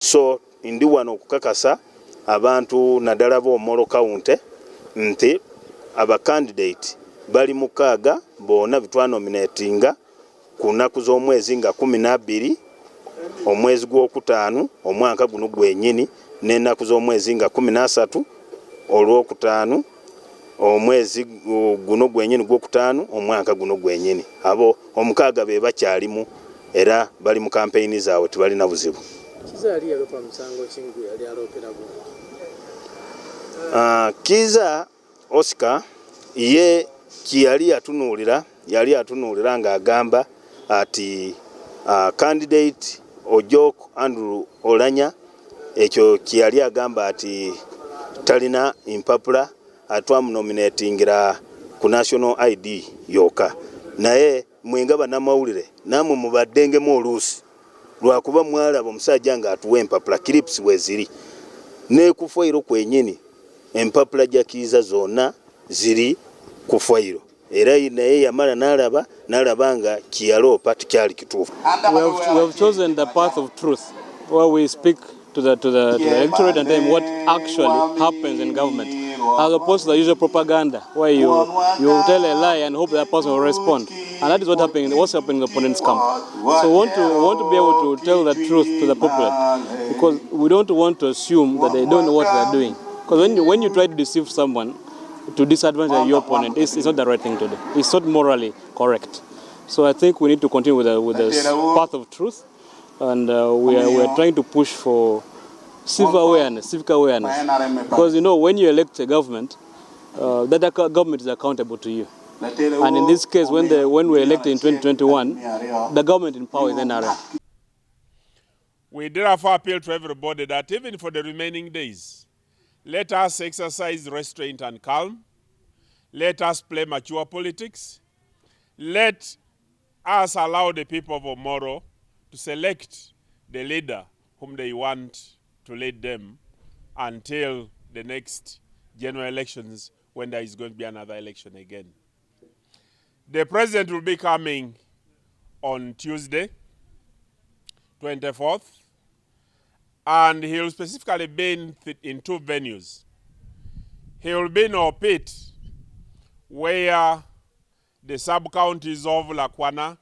So ndi wano okukakasa abantu naddala b'Omoro County nti aba candidate bali mukaaga bona bitwanominatinga ku nnaku z'omwezi nga 12 omwezi gw'okutaano omwaka guno gwennyini n'ennaku z'omwezi nga 13 olw'okutaano omwezi guno gwennyini gw'okutaano omwaka guno gwennyini. Abo omukaaga be bakyalimu era bali mu kampeyini zaabwe tebalina buzibu. Kiza Oscar ye kiyali atunuulira ng'agamba ati candidate Ojok Andrew Olanya ekyo kiyali agamba ati talina impapula atwamunominatingira ku national ID yoka. Naye mwenga bannamawulire namwe mubaddengemu oluusi lwakuba mwalaba omusajja nga atuwa empapula clips bweziri ne ku foiro kwenyini empapula ja Kiza zonna ziri ku foiro era naye yamala n'alaba nga kiyaloopa tikyali kituufu. We have chosen the path of truth where we speak to the electorate and tell them what actually happens in government, as opposed to the usual propaganda where you tell a lie and hope that person will respond. And that is what's happening in the opponent's camp. So we want to be able to tell the truth to the populace, because we don't want to assume that they don't know what they're doing. Because when you try to deceive someone to disadvantage your opponent, it's not the right thing to do. It's not morally correct. So I think we need to continue with this path of truth, and we are trying to push for civic awareness. Because when you elect a government, that government is accountable to you. And in this case, when we elected in 2021, the government in power is NRM. We therefore appeal to everybody that even for the remaining days, let us exercise restraint and calm. Let us play mature politics. Let us allow the people of Omoro to select the leader whom they want to lead them until the next general elections, when there is going to be another election again. The president will be coming on Tuesday, 24th, and he will specifically be in 2 venues. He will be in Opit, where the sub-counties of Lakwana,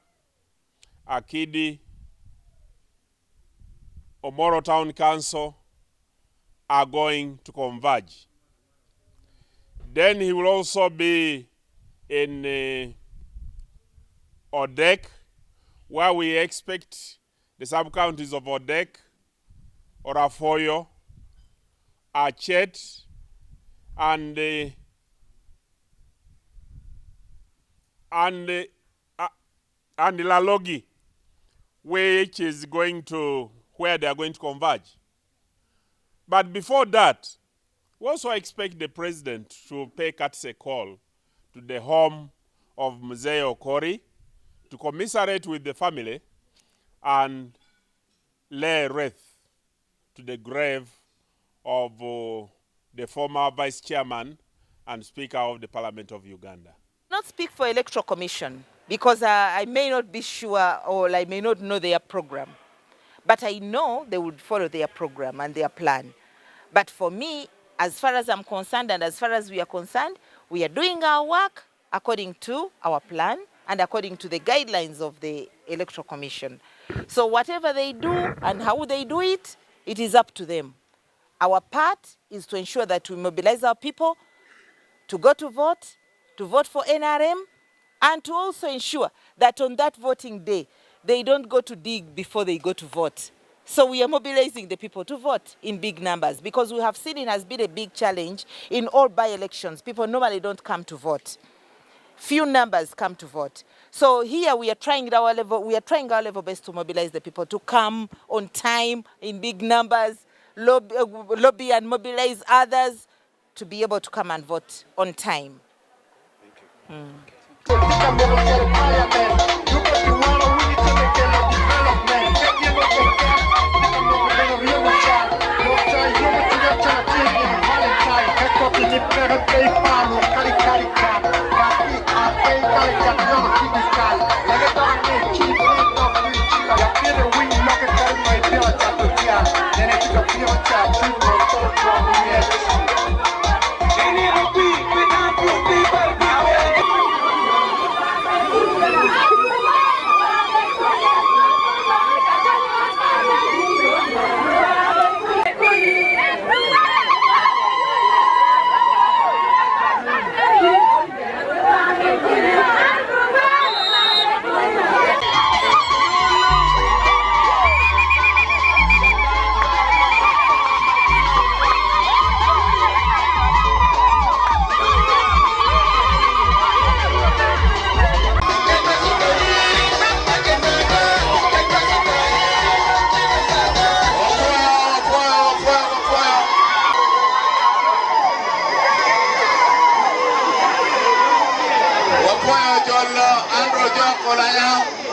Akidi, Omoro Town Council are going to converge. Then he will also be in Odek, where we expect the sub-counties of Odek, Orafoyo, Achet, and Lalogi, which is where they are going to converge. But before that, we also expect the president to pay courtesy call to the home of Mzee Okori to commiserate with the family and lay wreath to the grave of the former vice chairman and speaker of the Parliament of Uganda. Not speak for Electoral Commission because I may not be sure, or I may not know their program. But I know they would follow their program and their plan. But for me, as far as I'm concerned and as far as we are concerned, we are doing our work according to our plan and according to the guidelines of the Electoral Commission. So whatever they do and how they do it, it is up to them. Our part is to ensure that we mobilize our people to go to vote for NRM, and to also ensure that on that voting day, they don't go to dig before they go to vote. So we are mobilizing the people to vote in big numbers, because we have seen it has been a big challenge in all by-elections. People normally don't come to vote. Few numbers come to vote. So here we are trying our level best to mobilize the people to come on time in big numbers, lobby and mobilize others to be able to come and vote on time. Thank you. Andro Joko Laya.